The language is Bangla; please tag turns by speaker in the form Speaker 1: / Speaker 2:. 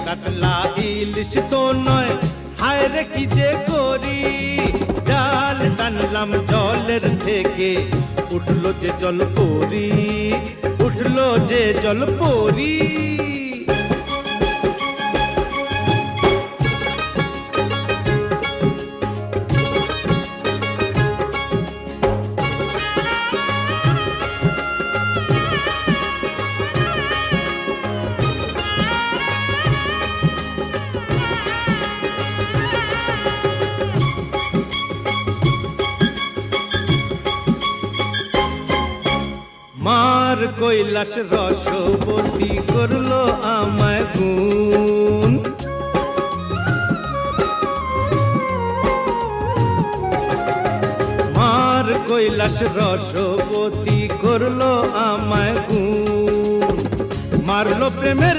Speaker 1: কাতলা ইলিশ তো নয়, হায় রে কি যে করি। জাল টানলাম জলের থেকে, উঠলো যে জল পরি, উঠলো যে জল পরি। মার কৈলাস রসবতী করলো আমায় গুণ। মার কৈলাস রসবতী করলো আমায় গুণ। মারলো প্রেমের